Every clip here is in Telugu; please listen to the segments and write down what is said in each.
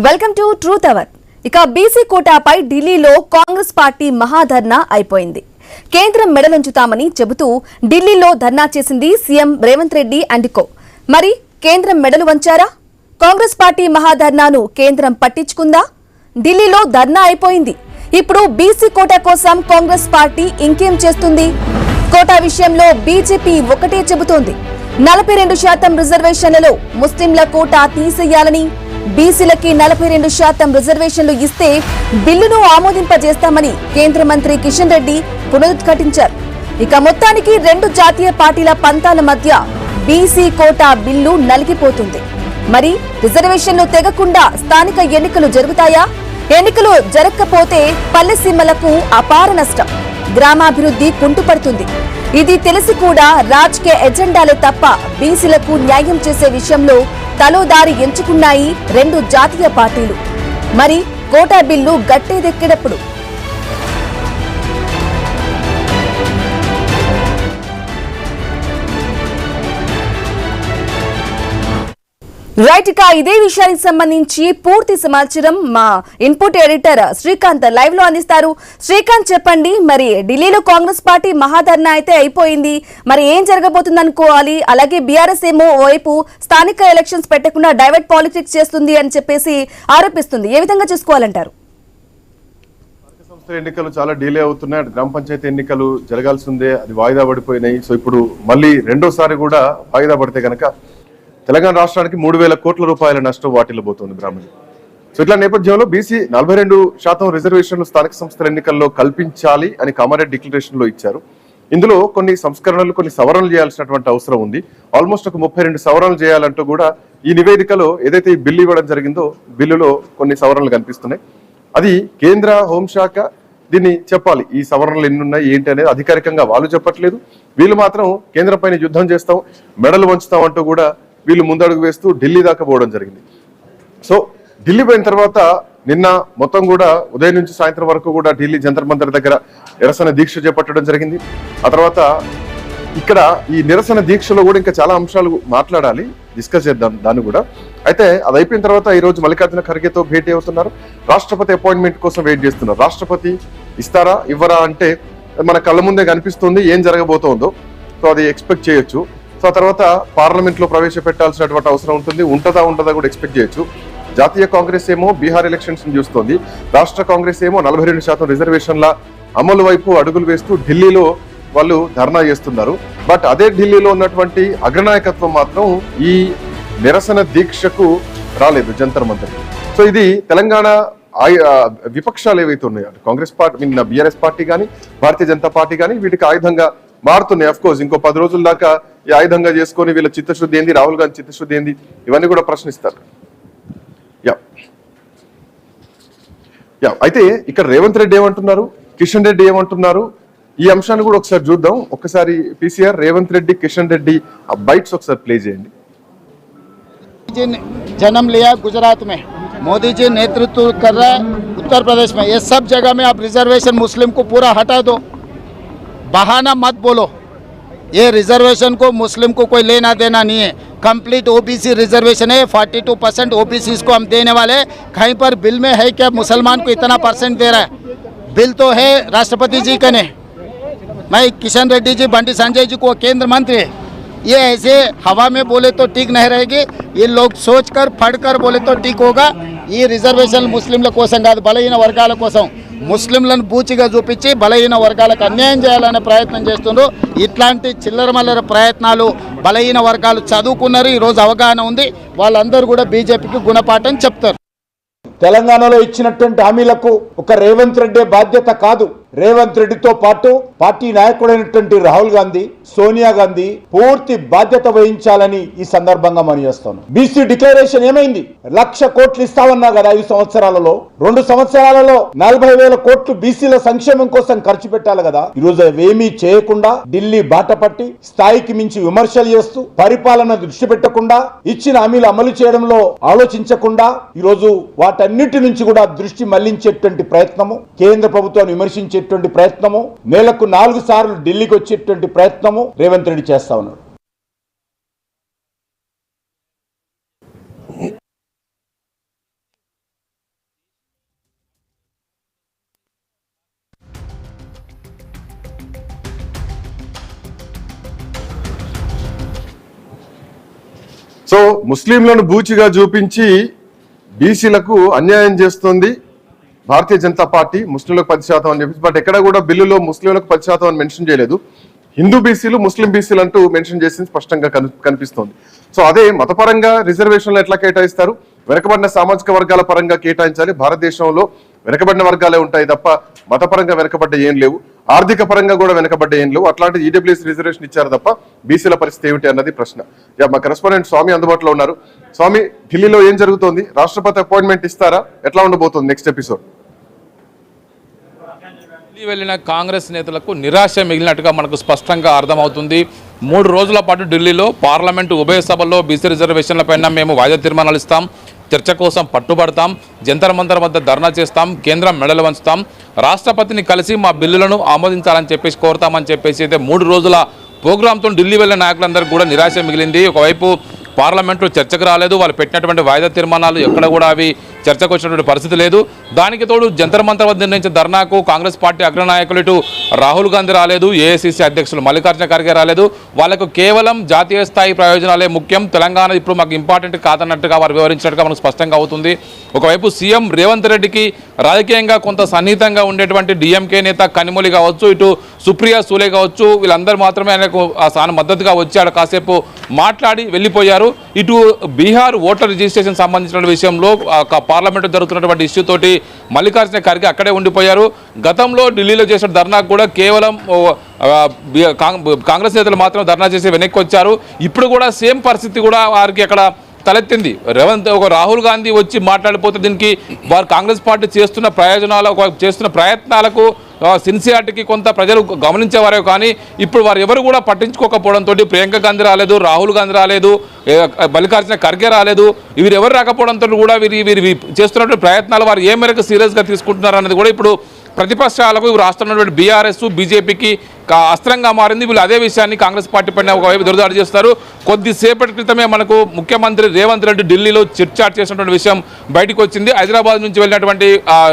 Welcome to truth hour. ఇక బీసీ కోటాపై ఢిల్లీలో కాంగ్రెస్ పార్టీ మహాధర్నా అయిపోయింది. కేంద్రం మెడలుంచుతామని చెబుతూ ఢిల్లీలో ధర్నా చేసింది CM Revanth Reddy and co. మరి కేంద్రం మెడలు వంచారా? కాంగ్రెస్ పార్టీ మహాధర్నాను కేంద్రం పట్టించుకుందా? ఢిల్లీలో ధర్నా అయిపోయింది. ఇప్పుడు బీసీ కోటా కోసం కాంగ్రెస్ పార్టీ ఇంకేం చేస్తుంది? కోటా విషయంలో బీజేపీ ఒకటే చెబుతోంది, 42% రిజర్వేషన్లలో ముస్లింల కోటా తీసేయాలని, బీసీలకి 42% రిజర్వేషన్లు ఇస్తే బిల్లును ఆమోదింపజేస్తామని కేంద్ర మంత్రి కిషన్ రెడ్డి పునరుద్ఘాటించారు. ఇక మొత్తానికి రెండు జాతీయ పార్టీల పంతాల మధ్య బీసీ కోటా బిల్లు నలిగిపోతుంది. మరి రిజర్వేషన్లు తెగకుండా స్థానిక ఎన్నికలు జరుగుతాయా? ఎన్నికలు జరగకపోతే పల్లెసీమలకు అపార నష్టం, గ్రామాభివృద్ధి కుంటుపడుతుంది. ఇది తెలిసి కూడా రాజకీయ ఎజెండాలే తప్ప బీసీలకు న్యాయం చేసే విషయంలో తలో దారి ఎంచుకున్నాయి రెండు జాతీయ పార్టీలు. మరి కోటా బిల్లు గట్టేదెక్కేటప్పుడు రైట్. ఇక ఇదే విషయానికి సంబంధించి పూర్తి సమాచారం మా ఇన్పుట్ ఎడిటర్ శ్రీకాంత్ లైవ్ లో అందిస్తారు. శ్రీకాంత్, చెప్పండి, మరి ఢిల్లీలో కాంగ్రెస్ పార్టీ మహాధర్నా అయితే అయిపోయింది, మరి ఏం జరగబోతుంది అనుకోవాలి? అలాగే బీఆర్ఎస్ ఏమో వైపు స్థానిక ఎలక్షన్స్ పెట్టకుండా డైవర్ట్ పాలిటిక్స్ చేస్తుంది అని చెప్పేసి ఆరోపిస్తుంది. ఏ విధంగా చూసుకోవాలంటారు? ఎన్నికలు చాలా డిలే అవుతున్నాయి. గ్రామ పంచాయతీ ఎన్నికలు జరగాల్సిందే, అది వాయిదా పడిపోయినాయి. సో ఇప్పుడు మళ్ళీ రెండోసారి కూడా వాయిదా పడితే కనుక తెలంగాణ రాష్ట్రానికి 3,000 కోట్ల రూపాయల నష్టం వాటిల్లబోతోంది బ్రాహ్మణి. సో ఇట్లా నేపథ్యంలో బీసీ 42% రిజర్వేషన్లు స్థానిక సంస్థల ఎన్నికల్లో కల్పించాలి అని కామారెడ్డి డిక్లరేషన్ లో ఇచ్చారు. ఇందులో కొన్ని సంస్కరణలు, కొన్ని సవరణలు చేయాల్సినటువంటి అవసరం ఉంది. ఆల్మోస్ట్ ఒక 32 సవరణలు చేయాలంటూ కూడా ఈ నివేదికలో ఏదైతే ఈ బిల్లు ఇవ్వడం జరిగిందో బిల్లులో కొన్ని సవరణలు కనిపిస్తున్నాయి. అది కేంద్ర హోంశాఖ దీన్ని చెప్పాలి, ఈ సవరణలు ఎన్ని ఉన్నాయి ఏంటి అనేది అధికారికంగా వాళ్ళు చెప్పట్లేదు. వీళ్ళు మాత్రం కేంద్రం పైన యుద్ధం చేస్తాం, మెడలు వంచుతాం అంటూ కూడా వీళ్ళు ముందడుగు వేస్తూ ఢిల్లీ దాకా పోవడం జరిగింది. సో ఢిల్లీ పోయిన తర్వాత నిన్న మొత్తం కూడా ఉదయం నుంచి సాయంత్రం వరకు కూడా ఢిల్లీ జంతర్ మంతర్ దగ్గర నిరసన దీక్ష చేపట్టడం జరిగింది. ఆ తర్వాత ఇక్కడ ఈ నిరసన దీక్షలో కూడా ఇంకా చాలా అంశాలు మాట్లాడాలి, డిస్కస్ చేద్దాం దాన్ని కూడా. అయితే అది అయిపోయిన తర్వాత ఈ రోజు మల్లికార్జున ఖర్గేతో భేటీ అవుతున్నారు. రాష్ట్రపతి అపాయింట్మెంట్ కోసం వెయిట్ చేస్తున్నారు. రాష్ట్రపతి ఇస్తారా ఇవ్వరా అంటే మన కళ్ళ ముందే కనిపిస్తుంది ఏం జరగబోతోందో. సో అది ఎక్స్పెక్ట్ చేయొచ్చు. సో ఆ తర్వాత పార్లమెంట్ లో ప్రవేశపెట్టాల్సినటువంటి అవసరం ఉంటుంది, ఉంటుందా కూడా ఎక్స్పెక్ట్ చేయొచ్చు. జాతీయ కాంగ్రెస్ ఏమో బీహార్ ఎలక్షన్స్ ని చూస్తోంది, రాష్ట్ర కాంగ్రెస్ ఏమో 42% రిజర్వేషన్ల అమలు వైపు అడుగులు వేస్తూ ఢిల్లీలో వాళ్ళు ధర్నా చేస్తున్నారు. బట్ అదే ఢిల్లీలో ఉన్నటువంటి అగ్రనాయకత్వం మాత్రం ఈ నిరసన దీక్షకు రాలేదు జంతర్ మంతర్. సో ఇది తెలంగాణ విపక్షాలు ఏవైతే ఉన్నాయో కాంగ్రెస్ పార్టీ, బీఆర్ఎస్ పార్టీ కానీ భారతీయ జనతా పార్టీ కానీ వీటికి ఆయుధంగా మారుతున్నాయి. అఫ్ కోర్స్ ఇంకో 10 రోజుల దాకా ఈ ఆయుధంగా చేసుకొని వీళ్ళ చిత్తశుద్ధి ఏంది, రాహుల్ గాంధీ చిత్తశుద్ధి ఏంది, ఇవన్నీ కూడా ప్రశ్నిస్తారు. అయితే ఇక్కడ రేవంత్ రెడ్డి ఏమంటున్నారు, కిషన్ రెడ్డి ఏమంటున్నారు, ఈ అంశాన్ని కూడా ఒకసారి చూద్దాం. ఒకసారి పీసీఆర్ రేవంత్ రెడ్డి కిషన్ రెడ్డి ఆ బైట్స్ ఒకసారి ప్లే చేయండి. जन्म लिया गुजरात में, मोदी जी नेतृत्व कर रहा है उत्तर प्रदेश में, ये सब जगह में आप रिजर्वेशन मुस्लिम को पूरा हटा दो, बहाना मत बोलो. ये रिजर्वेशन को मुस्लिम को कोई लेना देना नहीं है. कंप्लीट ओबीसी रिजर्वेशन है, 42% ओबीसी को हम देने वाले. कहीं पर बिल में है क्या मुसलमान को इतना परसेंट दे रहा है? बिल तो है राष्ट्रपति जी का ने. मैं किशन रेड्डी जी, बंटी संजय जी को केंद्र मंत्री है, ये ऐसे हवा में बोले तो ठीक नहीं रहेगी. ये लोग सोच कर पढ़ कर बोले तो ठीक होगा. ఈ రిజర్వేషన్ ముస్లింల కోసం కాదు, బలహీన వర్గాల కోసం. ముస్లింలను బూచిగా చూపించి బలహీన వర్గాలకు అన్యాయం చేయాలనే ప్రయత్నం చేస్తున్నారు. ఇట్లాంటి చిల్లర మల్లర ప్రయత్నాలు బలహీన వర్గాలు చదువుకున్నారు, ఈరోజు అవగాహన ఉంది, వాళ్ళందరూ కూడా బీజేపీకి గుణపాఠం చెప్తారు. తెలంగాణలో ఇచ్చినటువంటి హామీలకు ఒక రేవంత్ రెడ్డి బాధ్యత కాదు. రేవంత్ రెడ్డితో పాటు పార్టీ నాయకుడైనటువంటి రాహుల్ గాంధీ, సోనియా గాంధీ పూర్తి బాధ్యత వహించాలని ఈ సందర్భంగా మనం చేస్తాను. బీసీ డిక్లరేషన్ ఏమైంది? 1,00,000 కోట్లు ఇస్తామన్నా కదా 5 సంవత్సరాలలో. 2 సంవత్సరాలలో 40,000 కోట్లు బీసీల సంక్షేమం కోసం ఖర్చు పెట్టాలి కదా. ఈరోజు అవేమీ చేయకుండా ఢిల్లీ బాట పట్టి స్థాయికి మించి విమర్శలు చేస్తూ పరిపాలన దృష్టి పెట్టకుండా ఇచ్చిన హామీలు అమలు చేయడంలో ఆలోచించకుండా ఈరోజు వాటన్నిటి నుంచి కూడా దృష్టి మళ్లించేటువంటి ప్రయత్నము, కేంద్ర ప్రభుత్వాన్ని విమర్శించే ప్రయత్నము, నెలకు 4 సార్లు ఢిల్లీకి వచ్చేటువంటి ప్రయత్నము రేవంత్ రెడ్డి చేస్తా ఉన్నాడు. సో ముస్లింలను బూచిగా చూపించి బీసీలకు అన్యాయం చేస్తుంది భారతీయ జనతా పార్టీ. ముస్లింలకు 10% అని చెప్పేసి, బట్ ఎక్కడ కూడా బిల్లులో ముస్లింలకు 10% అని మెన్షన్ చేయలేదు. హిందూ బీసీలు, ముస్లిం బీసీలు అంటూ మెన్షన్ చేసింది స్పష్టంగా కనిపిస్తోంది. సో అదే మతపరంగా రిజర్వేషన్లు ఎట్లా కేటాయిస్తారు? వెనకబడిన సామాజిక వర్గాల పరంగా కేటాయించాలి. భారతదేశంలో వెనకబడిన వర్గాలే ఉంటాయి తప్ప మతపరంగా వెనకబడ్డ ఏం లేవు, ఆర్థిక పరంగా కూడా వెనకబడ్డ ఏం లేవు. అట్లాంటి ఈడబ్ల్యూఎస్ రిజర్వేషన్ ఇచ్చారు తప్ప బీసీల పరిస్థితి ఏమిటి అన్నది ప్రశ్న. మా కరెస్పాండెంట్ స్వామి అందుబాటులో ఉన్నారు. స్వామి, ఢిల్లీలో ఏం జరుగుతోంది? రాష్ట్రపతి అపాయింట్మెంట్ ఇస్తారా? ఎట్లా ఉండబోతోంది నెక్స్ట్ ఎపిసోడ్? ఢిల్లీ వెళ్ళిన కాంగ్రెస్ నేతలకు నిరాశ మిగిలినట్టుగా మనకు స్పష్టంగా అర్థమవుతుంది. 3 రోజుల పాటు ఢిల్లీలో పార్లమెంటు ఉభయ సభల్లో బీసీ రిజర్వేషన్లపైన మేము వాయిదా తీర్మానాలు ఇస్తాం, చర్చ కోసం పట్టుబడతాం, జంతర్ మంతర్ వద్ద ధర్నా చేస్తాం, కేంద్రం మెడలు వంచుతాం, రాష్ట్రపతిని కలిసి మా బిల్లులను ఆమోదించాలని చెప్పేసి కోరుతామని చెప్పేసి అయితే 3 రోజుల ప్రోగ్రాంతో ఢిల్లీ వెళ్ళిన నాయకులందరికీ కూడా నిరాశ మిగిలింది. ఒకవైపు పార్లమెంట్లో చర్చకు రాలేదు, వాళ్ళు పెట్టినటువంటి వాయిదా తీర్మానాలు ఎక్కడ కూడా అవి చర్చకు వచ్చినటువంటి పరిస్థితి లేదు. దానికి తోడు జంతర్ మంతర్ వద్ద నిర్ణయించిన ధర్నాకు కాంగ్రెస్ పార్టీ అగ్రనాయకులు ఇటు రాహుల్ గాంధీ రాలేదు, ఏఐసీసీ అధ్యక్షులు మల్లికార్జున ఖర్గే రాలేదు. వాళ్ళకు కేవలం జాతీయ స్థాయి ప్రయోజనాలే ముఖ్యం, తెలంగాణ ఇప్పుడు మాకు ఇంపార్టెంట్ కాదన్నట్టుగా వారు వివరించినట్టుగా మనకు స్పష్టంగా అవుతుంది. ఒకవైపు సీఎం రేవంత్ రెడ్డికి రాజకీయంగా కొంత సన్నిహితంగా ఉండేటువంటి డిఎంకే నేత కనిమొళి కావచ్చు, ఇటు సుప్రియా సూలే కావచ్చు, వీళ్ళందరూ మాత్రమే ఆయనకు మద్దతుగా వచ్చాడు, కాసేపు మాట్లాడి వెళ్ళిపోయారు. ఇటు బీహార్ ఓటర్ రిజిస్ట్రేషన్ సంబంధించిన విషయంలో పార్లమెంటు జరుగుతున్నటువంటి ఇష్యూ తోటి మల్లికార్జున ఖర్గే అక్కడే ఉండిపోయారు. గతంలో ఢిల్లీలో చేసిన ధర్నాకు కూడా కేవలం కాంగ్రెస్ నేతలు మాత్రం ధర్నా చేసి వెనక్కి వచ్చారు. ఇప్పుడు కూడా సేమ్ పరిస్థితి కూడా వారికి అక్కడ తలెత్తింది. రాహుల్ గాంధీ వచ్చి మాట్లాడిపోతే దీనికి వారు కాంగ్రెస్ పార్టీ చేస్తున్న చేస్తున్న ప్రయత్నాలకు సిన్సియారిటీకి కొంత ప్రజలు గమనించేవారే కానీ ఇప్పుడు వారు ఎవరు కూడా పట్టించుకోకపోవడంతో ప్రియాంక గాంధీ రాలేదు, రాహుల్ గాంధీ రాలేదు, మల్లికార్జున ఖర్గే రాలేదు, వీరు ఎవరు రాకపోవడంతో కూడా వీరు చేస్తున్నటువంటి ప్రయత్నాలు వారు ఏ మేరకు సీరియస్గా తీసుకుంటున్నారు అన్నది కూడా ఇప్పుడు ప్రతిపక్షాలకు రాష్ట్రంలో బీఆర్ఎస్ బీజేపీకి అస్త్రంగా మారింది. వీళ్ళు అదే విషయాన్ని కాంగ్రెస్ పార్టీ పైన ఒకవైపు దురదాడి చేస్తారు. కొద్దిసేపటి క్రితమే మనకు ముఖ్యమంత్రి రేవంత్ రెడ్డి ఢిల్లీలో చిట్చాట్ చేసినటువంటి విషయం బయటకు వచ్చింది. హైదరాబాద్ నుంచి వెళ్ళినటువంటి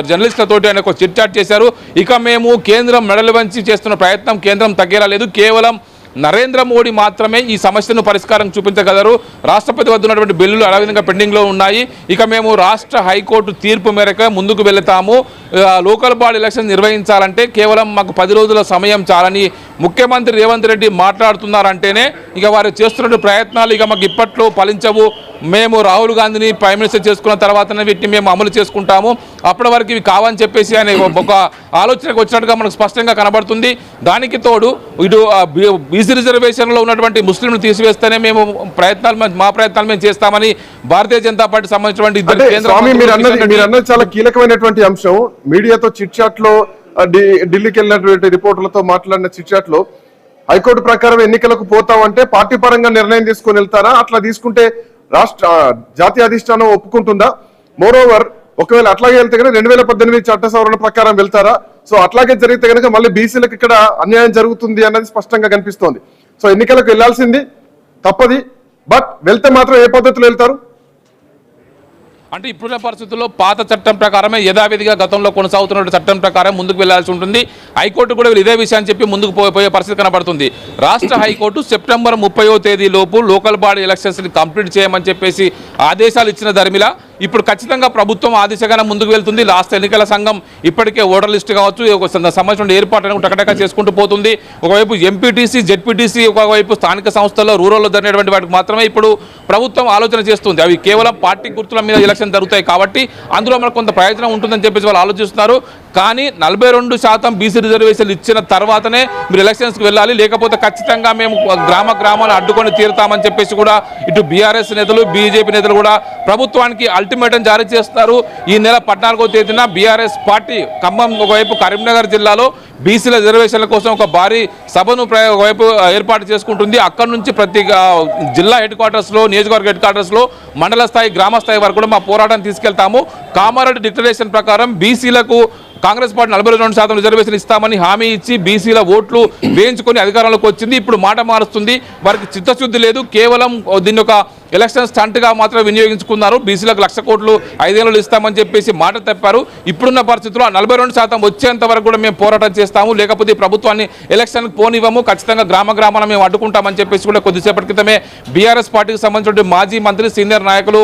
జర్నలిస్టులతోటి ఆయన ఒక చిట్చాట్ చేశారు. ఇక మేము కేంద్రం మెడలు వంచి చేస్తున్న ప్రయత్నం కేంద్రం తగ్గేలా లేదు, కేవలం నరేంద్ర మోడీ మాత్రమే ఈ సమస్యను పరిష్కారం చూపించగలరు, రాష్ట్రపతి వద్ద ఉన్నటువంటి బిల్లులు అలా విధంగా పెండింగ్లో ఉన్నాయి, ఇక మేము రాష్ట్ర హైకోర్టు తీర్పు మేరకు ముందుకు వెళతాము, లోకల్ బాడీ ఎలక్షన్ నిర్వహించాలంటే కేవలం మాకు 10 రోజుల సమయం చాలని ముఖ్యమంత్రి రేవంత్ రెడ్డి మాట్లాడుతున్నారంటేనే ఇక వారు చేస్తున్న ప్రయత్నాలు ఇక మాకు ఇప్పట్లో ఫలించవు, మేము రాహుల్ గాంధీని ప్రైమ్ మినిస్టర్ చేసుకున్న తర్వాతనే వీటిని మేము అమలు చేసుకుంటాము, అప్పటి వరకు ఇవి కావని చెప్పేసి ఆయన ఒక ఆలోచనకు వచ్చినట్టుగా మనకు స్పష్టంగా కనబడుతుంది. దానికి తోడు ఇటు బీసీ రిజర్వేషన్లో ఉన్నటువంటి ముస్లింలు తీసివేస్తేనే మేము మా ప్రయత్నాలు మేము చేస్తామని భారతీయ జనతా పార్టీ సంబంధించినటువంటి ఇద్దరు చాలా కీలకమైనటువంటి అంశం. మీడియాతో చిట్ చాట్ లో ఢిల్లీకి వెళ్ళినటువంటి రిపోర్టర్లతో మాట్లాడిన చిట్ చాట్ లో హైకోర్టు ప్రకారం ఎన్నికలకు పోతామంటే పార్టీ పరంగా నిర్ణయం తీసుకొని వెళ్తారా? అట్లా తీసుకుంటే జాతీయ అధిష్టానం ఒప్పుకుంటుందా? మోరోవర్ ఒకవేళ అట్లాగే వెళ్తే కనుక 2018 చట్ట సవరణ ప్రకారం వెళ్తారా? సో అట్లాగే జరిగితే కనుక మళ్ళీ బీసీలకు ఇక్కడ అన్యాయం జరుగుతుంది అన్నది స్పష్టంగా కనిపిస్తోంది. సో ఎన్నికలకు వెళ్లాల్సింది తప్పది, బట్ వెళ్తే మాత్రం ఏ పద్ధతిలో వెళ్తారు? అంటే ఇప్పుడున్న పరిస్థితుల్లో పాత చట్టం ప్రకారమే యథావిధిగా గతంలో కొనసాగుతున్న చట్టం ప్రకారం ముందుకు వెళ్లాల్సి ఉంటుంది. హైకోర్టు కూడా ఇదే విషయాన్ని చెప్పి ముందుకు పోయే పరిస్థితి కనబడుతుంది. రాష్ట్ర హైకోర్టు సెప్టెంబర్ 30వ తేదీలోపు లోకల్ బాడీ ఎలక్షన్స్ కంప్లీట్ చేయమని చెప్పేసి ఆదేశాలు ఇచ్చిన ధర్మిలా ఇప్పుడు ఖచ్చితంగా ప్రభుత్వం ఆ దిశగానే ముందుకు వెళ్తుంది. లాస్ట్ ఎన్నికల సంఘం ఇప్పటికే ఓటర్ లిస్ట్ కావచ్చు సంబంధించిన ఏర్పాట్లను టకటక చేసుకుంటూ పోతుంది. ఒకవైపు ఎంపీటీసీ జెడ్పీటీసీ, ఒకవైపు స్థానిక సంస్థల్లో రూరల్లో జరిగినటువంటి వాటికి మాత్రమే ఇప్పుడు ప్రభుత్వం ఆలోచన చేస్తుంది. అవి కేవలం పార్టీ గుర్తుల మీద ఎలక్షన్ జరుగుతాయి కాబట్టి అందులో మనకు కొంత ప్రయోజనం ఉంటుందని చెప్పేసి వాళ్ళు ఆలోచిస్తున్నారు. కానీ 42% బీసీ రిజర్వేషన్లు ఇచ్చిన తర్వాతనే మీరు ఎలక్షన్స్కి వెళ్ళాలి, లేకపోతే ఖచ్చితంగా మేము గ్రామాలు అడ్డుకొని తీరుతామని చెప్పేసి కూడా ఇటు బీఆర్ఎస్ నేతలు బీజేపీ నేతలు కూడా ప్రభుత్వానికి అల్టిమేటం జారీ చేస్తారు. ఈ నెల 14వ తేదీన బీఆర్ఎస్ పార్టీ ఖమ్మం ఒకవైపు కరీంనగర్ జిల్లాలో బీసీల రిజర్వేషన్ల కోసం ఒక భారీ సభను ఒకవైపు ఏర్పాటు చేసుకుంటుంది. అక్కడి నుంచి ప్రతి జిల్లా హెడ్ క్వార్టర్స్లో, నియోజకవర్గ హెడ్ క్వార్టర్స్లో, మండల స్థాయి గ్రామ స్థాయి వరకు కూడా మా పోరాటాన్ని తీసుకెళ్తాము. కామారెడ్డి డిక్లరేషన్ ప్రకారం బీసీలకు కాంగ్రెస్ పార్టీ 42% రిజర్వేషన్ ఇస్తామని హామీ ఇచ్చి బీసీల ఓట్లు వేయించుకొని అధికారంలోకి వచ్చింది. ఇప్పుడు మాట మారుస్తుంది, వారికి చిత్తశుద్ధి లేదు, కేవలం దీన్ని ఒక ఎలక్షన్ స్టంట్గా మాత్రం వినియోగించుకున్నారు. బీసీలకు 1,00,000 కోట్లు 5 ఏళ్ళు ఇస్తామని చెప్పేసి మాట తప్పారు. ఇప్పుడున్న పరిస్థితుల్లో 42% వచ్చేంత వరకు కూడా మేము పోరాటం చేస్తాము, లేకపోతే ప్రభుత్వాన్ని ఎలక్షన్కి పోనివ్వము, ఖచ్చితంగా గ్రామాన మేము అడ్డుకుంటామని చెప్పేసి కూడా కొద్దిసేపటి క్రితమే బీఆర్ఎస్ పార్టీకి సంబంధించిన మాజీ మంత్రి సీనియర్ నాయకులు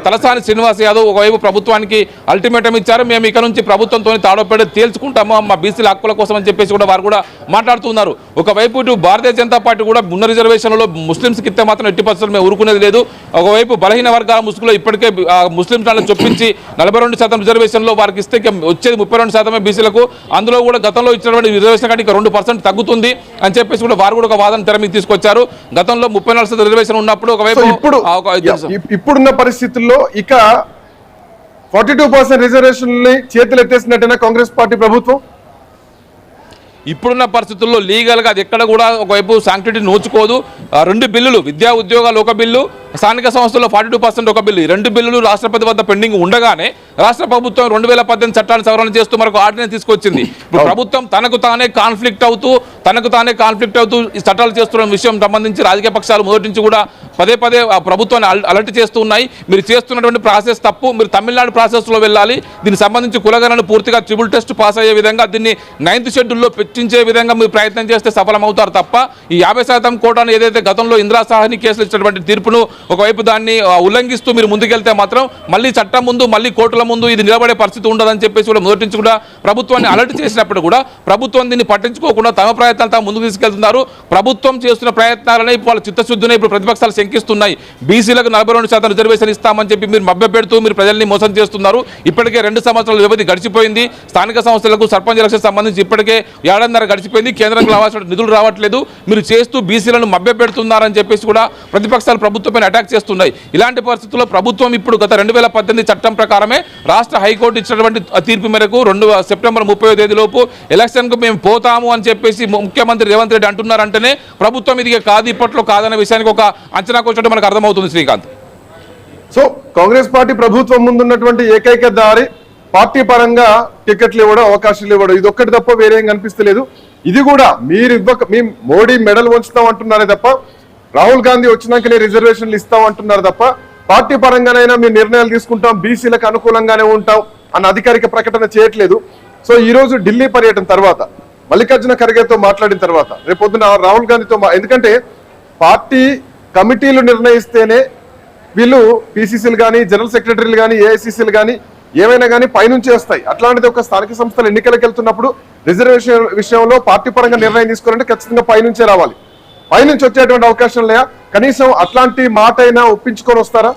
తలసాని శ్రీనివాస్ యాదవ్ ఒకవైపు ప్రభుత్వానికి అల్టిమేటం ఇచ్చారు. మేము ఇక నుంచి ప్రభుత్వంతో తాడోపేడ తేల్చుకుంటాము మా బీసీల హక్కుల కోసం అని చెప్పేసి కూడా వారు కూడా మాట్లాడుతున్నారు. ఒకవైపు ఇటు భారతీయ జనతా పార్టీ కూడా ఉన్న రిజర్వేషన్లో ముస్లింస్కి ఇస్తే మాత్రం ఎట్టి పరిస్థితుల్లో మేము ఊరుకునేది లేదు. ఒకవైపు బలహీన వర్గాల ముసుగులో ఇప్పటికే ముస్లింస్ చొప్పించి 42% రిజర్వేషన్లో వారికి ఇస్తే వచ్చేది 32% బీసీలకు. అందులో కూడా గతంలో ఇచ్చినటువంటి రిజర్వేషన్ కంటే ఇక 2% తగ్గుతుంది అని చెప్పేసి కూడా వారు కూడా ఒక వాదన తెర మీద తీసుకొచ్చారు. గతంలో 34% రిజర్వేషన్ ఉన్నప్పుడు ఒకవైపు ఇప్పుడున్న పరిస్థితుల్లో ఇక 42% రిజర్వేషన్లని చేతులు ఎత్తేసినట్టేనా కాంగ్రెస్ పార్టీ ప్రభుత్వం? ఇప్పుడున్న పరిస్థితుల్లో లీగల్గా అది ఎక్కడ కూడా ఒకవైపు శాంక్టిటీ నోచుకోదు. 2 బిల్లులు, విద్యా ఉద్యోగాలు ఒక బిల్లు, స్థానిక సంస్థల్లో 42% ఒక బిల్లు, ఈ 2 బిల్లులు రాష్ట్రపతి వద్ద పెండింగ్ ఉండగానే రాష్ట్ర ప్రభుత్వం 2018 చట్టాన్ని సవరణ చేస్తూ మనకు ఆర్డినెన్స్ తీసుకొచ్చింది. ఇప్పుడు ప్రభుత్వం తనకు తానే కాన్ఫ్లిక్ట్ అవుతూ ఈ చట్టాలు చేస్తున్న విషయం సంబంధించి రాజకీయ పక్షాలు మొదటి నుంచి కూడా పదే ప్రభుత్వాన్ని అలర్ట్ చేస్తూ ఉన్నాయి. మీరు చేస్తున్నటువంటి ప్రాసెస్ తప్పు, మీరు తమిళనాడు ప్రాసెస్లో వెళ్ళాలి, దీనికి సంబంధించి కులగణను పూర్తిగా ట్రిబుల్ టెస్ట్ పాస్ అయ్యే విధంగా దీన్ని 9th షెడ్యూల్లో పెట్టించే విధంగా మీరు ప్రయత్నం చేస్తే సఫలమవుతారు తప్ప ఈ 50% కోటాను ఏదైతే గతంలో ఇందిరా సాహ్ని కేసులు ఇచ్చినటువంటి తీర్పును ఒకవైపు దాన్ని ఉల్లంఘిస్తూ మీరు ముందుకెళ్తే మాత్రం మళ్ళీ చట్టం ముందు, మళ్ళీ కోర్టుల ముందు ఇది నిలబడే పరిస్థితి ఉండదని చెప్పేసి కూడా మొదటి నుంచి కూడా ప్రభుత్వాన్ని అలర్ట్ చేసినప్పుడు కూడా ప్రభుత్వం దీన్ని పట్టించుకోకుండా తమ ప్రయత్నాలు తాము ముందుకు తీసుకెళ్తున్నారు. ప్రభుత్వం చేస్తున్న ప్రయత్నాలని వాళ్ళ చిత్తశుద్ధిని ఇప్పుడు ప్రతిపక్షాలు శంకిస్తున్నాయి. బీసీలకు 42% రిజర్వేషన్ ఇస్తామని చెప్పి మీరు మభ్యపెడుతూ మీరు ప్రజల్ని మోసం చేస్తున్నారు. ఇప్పటికే 2 సంవత్సరాల వ్యవధి గడిచిపోయింది. స్థానిక సంస్థలకు సర్పంచ్ ఎలక్షన్ సంబంధించి ఇప్పటికే 1.5 గడిచిపోయింది. కేంద్రానికి రావాల్సిన నిధులు రావట్లేదు. మీరు చేస్తూ బీసీలను మభ్యపెడుతున్నారని చెప్పేసి కూడా ప్రతిపక్షాలు ప్రభుత్వంపై అటాక్ చేస్తున్నాయి. ఇలాంటి పరిస్థితుల్లో ప్రభుత్వం ఇప్పుడు గత 2018 చట్టం ప్రకారమే రాష్ట్ర హైకోర్టు ఇచ్చినటువంటి తీర్పు మేరకు సెప్టెంబర్ 30వ తేదీలోపు ఎలక్షన్కు మేము పోతాము అని చెప్పేసి ముఖ్యమంత్రి రేవంత్ రెడ్డి అంటున్నారంటేనే ప్రభుత్వం ఇది కాదు, ఇప్పట్లో కాదనే విషయానికి ఒక అంచనాకు వచ్చేటట్టు మనకు అర్థమవుతుంది. శ్రీకాంత్, సో కాంగ్రెస్ పార్టీ ప్రభుత్వం ముందున్నటువంటి ఏకైక దారి పార్టీ పరంగా టికెట్లు ఇవ్వడం, అవకాశాలు ఇవ్వడం, ఇది ఒక్కటి తప్ప వేరేం కనిపిస్తలేదు. ఇది కూడా మీరు మేము మోడీ మెడల్ వంచుతాం అంటున్నారే తప్ప, రాహుల్ గాంధీ వచ్చినాకనే రిజర్వేషన్లు ఇస్తాం అంటున్నారు తప్ప, పార్టీ పరంగానైనా మీరు నిర్ణయాలు తీసుకుంటాం, బీసీలకు అనుకూలంగానే ఉంటాం అన్న అధికారిక ప్రకటన చేయట్లేదు. సో ఈ రోజు ఢిల్లీ పర్యటన తర్వాత మల్లికార్జున ఖర్గేతో మాట్లాడిన తర్వాత రేపొద్దున రాహుల్ గాంధీతో ఎందుకంటే పార్టీ కమిటీలు నిర్ణయిస్తేనే వీళ్ళు పీసీసీలు కానీ, జనరల్ సెక్రటరీలు కానీ, ఏఐసీసీలు కానీ ఏమైనా కానీ పైనుంచి వస్తాయి. అట్లాంటిది ఒక స్థానిక సంస్థలు ఎన్నికలకు వెళ్తున్నప్పుడు రిజర్వేషన్ విషయంలో పార్టీ పరంగా నిర్ణయం తీసుకోవాలంటే ఖచ్చితంగా పైనుంచే రావాలి. పైనుంచి వచ్చేటువంటి అవకాశం లేక కనీసం అట్లాంటి మాట అయినా ఒప్పించుకొని వస్తారా?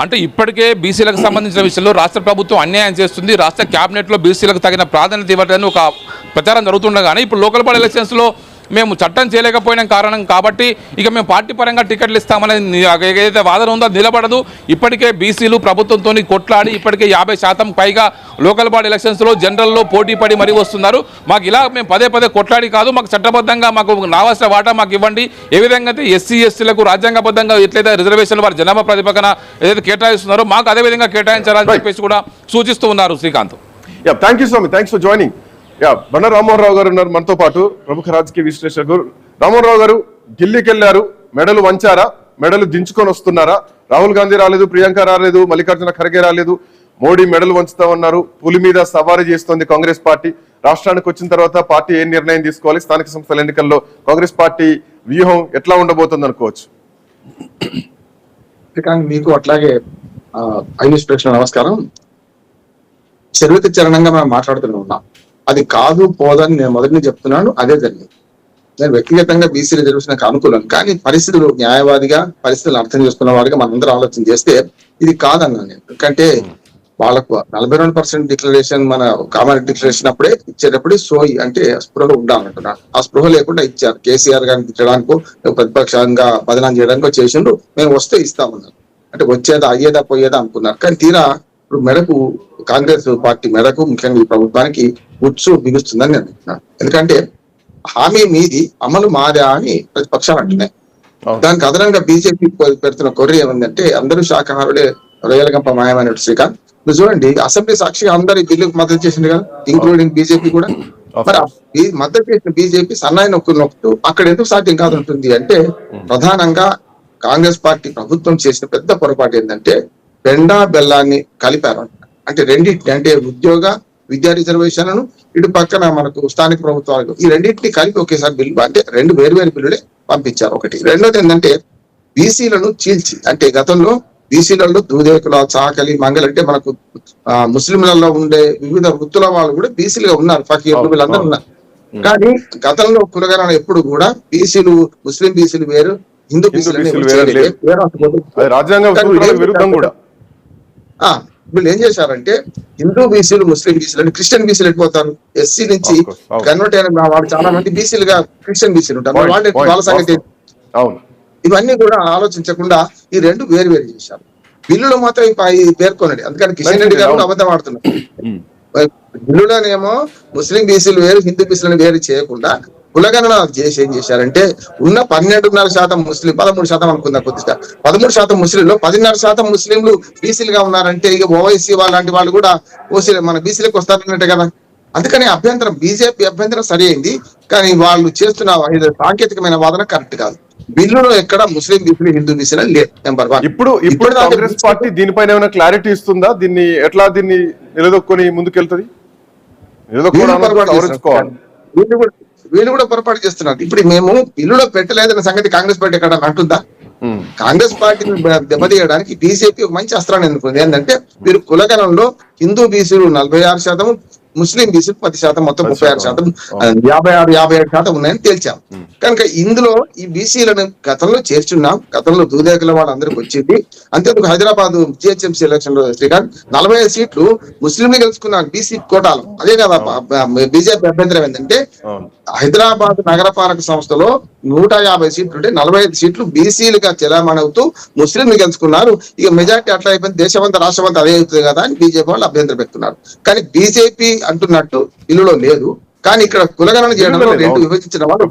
అంటే ఇప్పటికే బీసీలకు సంబంధించిన విషయంలో రాష్ట్ర ప్రభుత్వం అన్యాయం చేస్తుంది. రాష్ట్ర క్యాబినెట్లో బీసీలకు తగిన ప్రాధాన్యత ఇవ్వడానికి ఒక ప్రచారం జరుగుతుండగానే ఇప్పుడు లోకల్ బాడీ ఎలక్షన్స్లో మేము చట్టం చేయలేకపోయినాం కారణం కాబట్టి ఇక మేము పార్టీ పరంగా టికెట్లు ఇస్తామనేది ఏదైతే వాదన ఉందో నిలబడదు. ఇప్పటికే బీసీలు ప్రభుత్వంతో కొట్లాడి ఇప్పటికే 50% పైగా లోకల్ బాడీ ఎలక్షన్స్లో జనరల్లో పోటీ పడి మరీ వస్తున్నారు. మాకు ఇలా మేము పదే కొట్లాడి కాదు, మాకు చట్టబద్ధంగా మాకు రావాల్సిన వాటా మాకు ఇవ్వండి. ఏ విధంగా అయితే ఎస్సీ ఎస్టీలకు రాజ్యాంగబద్ధంగా ఎట్లయితే రిజర్వేషన్లు వారి జనాభా ప్రాతిపదికన ఏదైతే కేటాయిస్తున్నారో మాకు అదే విధంగా కేటాయించాలని చెప్పేసి కూడా సూచిస్తూ ఉన్నారు. Srikanth, thank you so much, thanks for joining. బండ రామ్మోహన్ రావు గారు ఉన్నారు మనతో పాటు, ప్రముఖ రాజకీయ విశ్లేషకులు. రామ్మోహన్ రావు గారు, ఢిల్లీకి వెళ్ళారు, మెడలు వంచారా, మెడలు దించుకొని వస్తున్నారా? రాహుల్ గాంధీ రాలేదు, ప్రియాంక రాలేదు, మల్లికార్జున ఖర్గే రాలేదు, మోడీ మెడలు వంచుతామన్నారు. పులి మీద సవారీ చేస్తోంది కాంగ్రెస్ పార్టీ. రాష్ట్రానికి వచ్చిన తర్వాత పార్టీ ఏం నిర్ణయం తీసుకోవాలి, స్థానిక సంస్థల ఎన్నికల్లో కాంగ్రెస్ పార్టీ వ్యూహం ఎట్లా ఉండబోతుంది అనుకోవచ్చు? మీకు అట్లాగే ఐనిష్ ప్రేక్షణ నమస్కారం. చరిత్ర చరణంగా మనం మాట్లాడుతూనే ఉన్నాం. అది కాదు పోదని నేను మొదటి చెప్తున్నాను, అదే జరిగింది. నేను వ్యక్తిగతంగా బీసీ రిజర్వేషన్కి అనుకూలం, కానీ పరిస్థితులు న్యాయవాదిగా పరిస్థితులు అర్థం చేసుకున్న వాడిగా మనందరం ఆలోచన చేస్తే ఇది కాదన్నాను నేను. ఎందుకంటే వాళ్ళకు 42% డిక్లరేషన్, మన కామన్ డిక్లరేషన్ అప్పుడే ఇచ్చేటప్పుడు అంటే స్పృహ ఉండాలంటున్నాను. ఆ స్పృహ లేకుండా ఇచ్చారు. కేసీఆర్ గారిని తిట్టడానికో ప్రతిపక్షంగా బదనాం చేయడానికో చేసిండ్రు. మేము వస్తే ఇస్తామన్నారు. అంటే వచ్చేదా అయ్యేదా పోయేదా అనుకున్నారు. కానీ తీరా ఇప్పుడు మెడకు కాంగ్రెస్ పార్టీ మెడకు ముఖ్యంగా ఈ ప్రభుత్వానికి ఉచ్చు బిగుస్తుందని నేను అనుకుంటున్నాను. ఎందుకంటే హామీ మీది, అమలు మాదా అని ప్రతిపక్షాలు అంటున్నాయి. దానికి అదనంగా బీజేపీ పెడుతున్న కొర్రీ ఏమందంటే అందరూ శాఖాహారుడే రొయ్యలగంప మాయమైన శ్రీకాంత్. మీరు చూడండి, అసెంబ్లీ సాక్షిగా అందరు ఈ బిల్లుకు మద్దతు చేసింది కదా, ఇంక్లూడింగ్ బీజేపీ కూడా. మరి మద్దతు చేసిన బీజేపీ సన్నాయి నొక్కుతూ అక్కడ ఎందుకు సాధ్యం కాదు ఉంటుంది అంటే ప్రధానంగా కాంగ్రెస్ పార్టీ ప్రభుత్వం చేసిన పెద్ద పొరపాటు ఏంటంటే పెండా బెల్లాన్ని కలిపారు. అంటే రెండింటిని, అంటే ఉద్యోగ విద్యా రిజర్వేషన్లను ఇటు పక్కన మనకు స్థానిక ప్రభుత్వాలు, ఈ రెండింటిని కలిపి ఒకేసారి బిల్లు, అంటే రెండు వేరు బిల్లులే పంపించారు. ఒకటి. రెండోది ఏంటంటే బీసీలను చీల్చి, అంటే గతంలో బీసీలలో దూదేకుల, చాకలి, మంగళ, అంటే మనకు ముస్లింలలో ఉండే వివిధ వృత్తుల వాళ్ళు కూడా బీసీలుగా ఉన్నారు, ఫకీర్లు, వీళ్ళందరూ ఉన్నారు. కానీ గతంలో కులగణన ఎప్పుడు కూడా బీసీలు, ముస్లిం బీసీలు వేరు, హిందూ బీసీలు వీళ్ళు ఏం చేశారంటే హిందూ బీసీలు, ముస్లిం బీసీలు అంటే క్రిస్టియన్ బీసీలు ఎట్టిపోతారు, ఎస్సీ నుంచి కన్వర్ట్ అయిన వాళ్ళు చాలా మంది బీసీలుగా క్రిస్టియన్ బీసీలు ఉంటారు, వాళ్ళ సంగతి. ఇవన్నీ కూడా ఆలోచించకుండా ఈ రెండు వేరు చేశారు. బిల్లులో మాత్రం పేర్కొనండి. అందుకని కిషన్ రెడ్డి గారు అబద్ధం ఆడుతున్నారు. బిల్లులోనేమో ముస్లిం బీసీలు వేరు, హిందూ బీసీలను వేరు చేయకుండా కులగణన చేసి ఏం చేశారంటే ఉన్న 12.5% ముస్లిం, 13% అనుకుందా కొద్దిగా, 13% ముస్లింలు, 10.5% ముస్లింలు బీసీలుగా ఉన్నారంటే ఇక ఓవైసీ లాంటి వాళ్ళు కూడా ఓసీ మన బీసీలకు వస్తారన్నట్టే కదా. అందుకని అభ్యంతరం, బీజేపీ అభ్యంతరం సరి అయింది, కానీ వాళ్ళు చేస్తున్న సాంకేతికమైన వాదన కరెక్ట్ కాదు. బిల్లులో ఎక్కడ ముస్లిం బీసీలు, హిందూ బీసీలు లేదు. నెంబర్ 1. ఇప్పుడు కాంగ్రెస్ పార్టీ దీనిపైన ఏమైనా క్లారిటీ ఇస్తుందా? ఎట్లా దీన్ని నిలదొక్కుని ముందుకెళ్తుంది? వీళ్ళు కూడా పొరపాటు చేస్తున్నారు. ఇప్పుడు మేము బిల్లులో పెట్టలేదన్న సంగతి కాంగ్రెస్ పార్టీ ఎక్కడ అంటుందా? కాంగ్రెస్ పార్టీని దెబ్బతీయడానికి బీజేపీ ఒక మంచి అస్త్రాన్ని ఎన్నుకుంది. ఏంటంటే వీరు కులగణంలో హిందూ బీసీలు 46%, ముస్లిం బీసీలు 10%, మొత్తం 36%, 57% ఉన్నాయని తేల్చాం. కనుక ఇందులో ఈ బీసీలను గతంలో చేర్చున్నాం. గతంలో దూదేకుల వాళ్ళందరికీ వచ్చింది. అంతేందుకు హైదరాబాద్ జిహెచ్ఎంసీ ఎలక్షన్ లో శ్రీకాంత్ 45 సీట్లు ముస్లింలు గెలుచుకున్నారు బీసీ కోటాలు. అదే కదా బీజేపీ అభ్యంతరం ఏంటంటే హైదరాబాద్ నగరపాలక సంస్థలో 150 సీట్లు ఉంటే 45 సీట్లు బీసీలుగా చెలామణవుతూ ముస్లింలు గెలుచుకున్నారు. ఇక మెజార్టీ అట్లా అయిపోయింది, దేశమంతా రాష్ట్రమంతా అదే అవుతుంది కదా అని బీజేపీ వాళ్ళు అభ్యంతరం పెడుతున్నారు. కానీ బీజేపీ అంటున్నట్టు బిల్లులో లేదు. కానీ ఇక్కడ కులగణన చేయడంలో రెండు విభజించిన వాళ్ళు.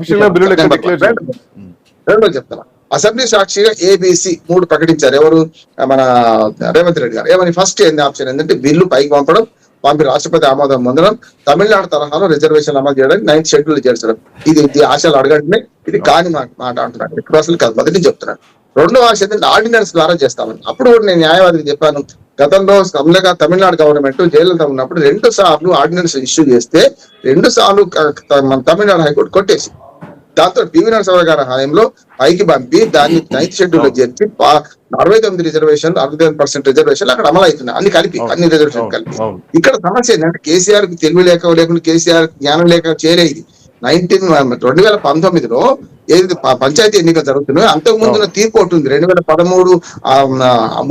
రెండో చెప్తున్నా, అసెంబ్లీ సాక్షిగా ఏబీసీ 3 ప్రకటించారు. ఎవరు? మన రేవంత్ రెడ్డి గారు. ఏమని ఫస్ట్ ఏంది ఆప్షన్ ఏంటంటే బిల్లు పైకి పంపి రాష్ట్రపతి ఆమోదం పొందడం, తమిళనాడు తరహాలో రిజర్వేషన్ అమలు చేయడానికి 9th షెడ్యూల్ చేర్చడం. ఇది ఆశలు అడగండి, ఇది కాని మాట అంటున్నాడు. అసలు కాదు, మొదటి చెప్తున్నాను. రెండో ఆశ ఏంటంటే ఆర్డినెన్స్ ద్వారా చేస్తామని. అప్పుడు కూడా నేను న్యాయవాదికి చెప్పాను, గతంలో తమిళనాడు గవర్నమెంట్ జైలుతో ఉన్నప్పుడు 2 సార్లు ఆర్డినెన్స్ ఇష్యూ చేస్తే 2 సార్లు మన తమిళనాడు హైకోర్టు కొట్టేసి, దాంతో పివి నరసింహరావు గారి హయాంలో పైకి పంపి దాన్ని 9th షెడ్యూల్ లో చేర్చి 69 రిజర్వేషన్, 69% రిజర్వేషన్ అక్కడ అమలు అవుతున్నాయి. అన్ని కలిపి, అన్ని రిజర్వేషన్ కలిపి. ఇక్కడ సమస్య ఏంటంటే కేసీఆర్ కి తెలివి లేకుండా కేసీఆర్ జ్ఞానం లేక చేయలేదు. 2019లో ఏది పంచాయతీ ఎన్నికలు జరుగుతున్నాయో అంతకు ముందున్న తీర్పు ఒకటి ఉంది. 2013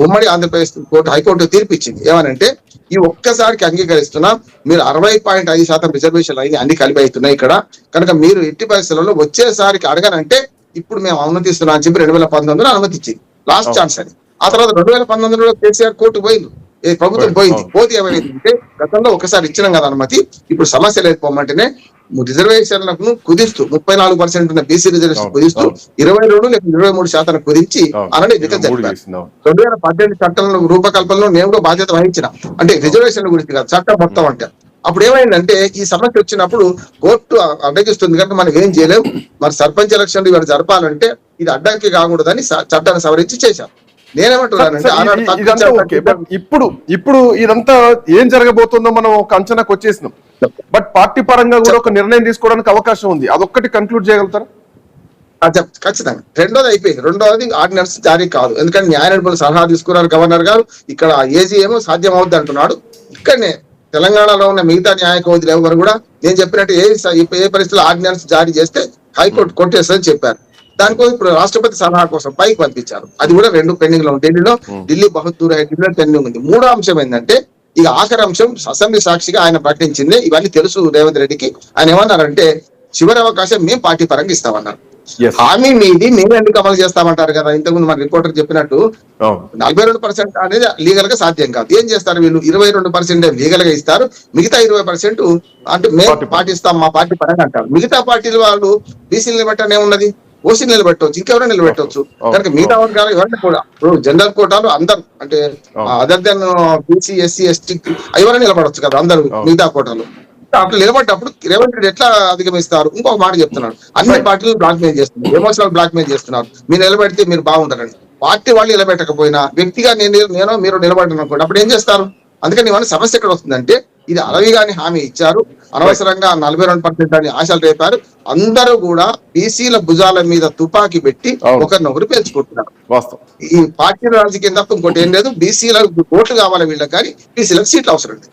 ఉమ్మడి ఆంధ్రప్రదేశ్ కోర్టు, హైకోర్టు తీర్పు ఇచ్చింది. ఏమనంటే ఈ ఒక్కసారికి అంగీకరిస్తున్నా, మీరు 60.5% రిజర్వేషన్లు అయింది, అన్ని కలిపి అవుతున్నాయి ఇక్కడ. కనుక మీరు ఎట్టి పరిస్థితుల్లో వచ్చేసారికి అడగనంటే ఇప్పుడు మేము అనుమతిస్తున్నాం అని చెప్పి 2019లో అనుమతి ఇచ్చింది. లాస్ట్ ఛాన్స్ అని. ఆ తర్వాత 2019లో కేసీఆర్ కోర్టు పోయింది, ప్రభుత్వం పోయింది. పోతే ఏమైందంటే గతంలో ఒకసారి ఇచ్చినాం కదా అనుమతి, ఇప్పుడు సమస్య లేకపోమంటేనే రిజర్వేషన్లను కుదిస్తూ 34% ఉన్న బీసీ రిజర్వేషన్ కుదిస్తూ 22 లేక 23% కుదించి అలానే ఎన్నికలు జరిపారు. 2018 చట్టంలో రూపకల్పనలో నేను కూడా బాధ్యత వహించిన, అంటే రిజర్వేషన్ గురించి కాదు, చట్టం మొత్తం అంటే. అప్పుడు ఏమైందంటే ఈ సమస్య వచ్చినప్పుడు కోర్టు అడ్డగిస్తుంది కనుక మనం ఏం చేయలేము, మరి సర్పంచ్ ఎలక్షన్లు ఇవాళ జరపాలంటే ఇది అడ్డంకి కాకూడదని చట్టాన్ని సవరించి చేశాం. ఇప్పుడు ఇదంతా ఏం జరగబోతుందో మనం ఒక అంచనాకు వచ్చేసినాం. బట్ పార్టీ పరంగా కూడా ఒక నిర్ణయం తీసుకోవడానికి అవకాశం ఉంది. అదొక్కటి కన్క్లూడ్ చేయగలుగుతారా? ఖచ్చితంగా. రెండోది అయిపోయింది. రెండోది ఆర్డినెన్స్ జారీ కాదు, ఎందుకంటే న్యాయ నిపుణులు సలహా తీసుకున్నారు గవర్నర్ గారు. ఇక్కడ ఏజీ ఏమో సాధ్యం అవుద్ది అంటున్నాడు. ఇక్కడనే తెలంగాణలో ఉన్న మిగతా న్యాయ కౌదులు ఎవరు కూడా నేను చెప్పినట్టు ఏ పరిస్థితుల్లో ఆర్డినెన్స్ జారీ చేస్తే హైకోర్టు కొట్టేస్తుందని చెప్పారు. దానికోసం ఇప్పుడు రాష్ట్రపతి సలహా కోసం పైకి పంపించారు. అది కూడా 2 పెండింగ్ లో ఉంది. ఢిల్లీ బహదూర్ ఢిల్లీలో పెండింగ్ ఉంది. 3వ అంశం ఏంటంటే ఇక ఆఖరి అంశం అసెంబ్లీ సాక్షిగా ఆయన ప్రకటించింది. ఇవన్నీ తెలుసు రేవంత్ రెడ్డికి. ఆయన ఏమన్నారంటే చివరి అవకాశం మేము పార్టీ పరంగా ఇస్తామన్నారు. హామీ మీది మేము ఎందుకు అమలు చేస్తామంటారు కదా. ఇంతకుముందు మన రిపోర్టర్ చెప్పినట్టు 42% అనేది లీగల్ గా సాధ్యం కాదు. ఏం చేస్తారు వీళ్ళు? 22% లీగల్ గా ఇస్తారు, మిగతా 20% అంటే మేము పాటిస్తాం మా పార్టీ పరంగా అంటారు. మిగతా పార్టీల వాళ్ళు బీసీలు నిలబెట్టనే ఉన్నది, ఓసీ నిలబెట్టవచ్చు, ఇంకెవరైనా నిలబెట్టవచ్చు. కనుక మిగతా వర్గాలు ఎవరైనా కూడా ఇప్పుడు జనరల్ కోటాలు అందరు అంటే other than BC, SC, ST ఎవరైనా నిలబడవచ్చు కదా అందరూ మిగతా కోటాలు. అట్లా నిలబడ్డప్పుడు రేవంత్ రెడ్డి ఎట్లా అధిగమిస్తారు? ఇంకొక మాట చెప్తున్నాడు, అన్ని పార్టీలు బ్లాక్ మెయిల్ చేస్తున్నారు, ఎమోషనల్ బ్లాక్ మెయిల్ చేస్తున్నారు. మీరు నిలబెడితే మీరు బాగుంటారని. పార్టీ వాళ్ళు నిలబెట్టకపోయినా వ్యక్తిగా మీరు నిలబడ్డాను అనుకోండి, అప్పుడు ఏం చేస్తారు? అందుకని ఇవన్నీ సమస్య ఎక్కడ వస్తుందంటే, ఇది అలవి గాని హామీ ఇచ్చారు, అనవసరంగా 42% అని ఆశలు రేపారు. అందరూ కూడా బీసీల భుజాల మీద తుపాకీ పెట్టి ఒకరినొకరు పేల్చుకుంటున్నారు. ఈ పార్టీ రాజకీయం తప్ప ఇంకోటి ఏం లేదు. బీసీలకు ఓట్లు కావాలి వీళ్ళకి, కానీ బీసీలకు సీట్లు అవసరం లేదు.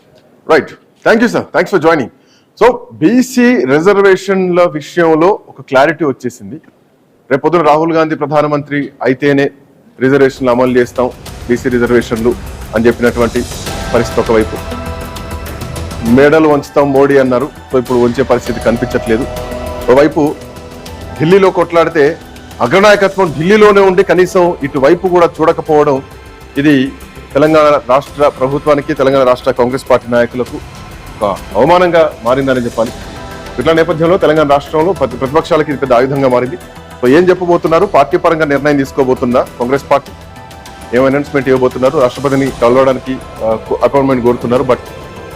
Right, thank you sir, thanks for joining. So BC రిజర్వేషన్ల విషయంలో ఒక క్లారిటీ వచ్చేసింది. రేపొద్దున రాహుల్ గాంధీ ప్రధానమంత్రి అయితేనే రిజర్వేషన్లు అమలు చేస్తాం, బీసీ రిజర్వేషన్లు అని చెప్పినటువంటి పరిస్థితి ఒకవైపు. మేడలు వంచుతాం మోడీ అన్నారు, సో ఇప్పుడు వంచే పరిస్థితి కనిపించట్లేదు. ఒకవైపు ఢిల్లీలో కొట్లాడితే అగ్రనాయకత్వం ఢిల్లీలోనే ఉండి కనీసం ఇటువైపు కూడా చూడకపోవడం, ఇది తెలంగాణ రాష్ట్ర ప్రభుత్వానికి, తెలంగాణ రాష్ట్ర కాంగ్రెస్ పార్టీ నాయకులకు ఒక అవమానంగా మారిందని చెప్పాలి. ఇట్లా నేపథ్యంలో తెలంగాణ రాష్ట్రంలో ప్రతిపక్షాలకి ఇది పెద్ద ఆయుధంగా మారింది. సో ఏం చెప్పబోతున్నారు? పార్టీ పరంగా నిర్ణయం తీసుకోబోతుందా కాంగ్రెస్ పార్టీ? ఏం అనౌన్స్మెంట్ ఇవ్వబోతున్నారు? రాష్ట్రపతిని కలవడానికి అపాయింట్మెంట్ కోరుతున్నారు, బట్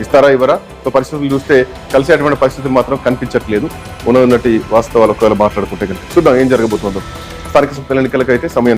ఇస్తారా ఇవ్వరా? సో పరిస్థితులు చూస్తే కలిసేటువంటి పరిస్థితులు మాత్రం కనిపించట్లేదు. ఉన్నటి వాస్తవాలు ఒకవేళ మాట్లాడుకుంటే కనుక చూద్దాం ఏం జరగబోతుందో. స్థానిక సంస్థల ఎన్నికలకైతే సమయం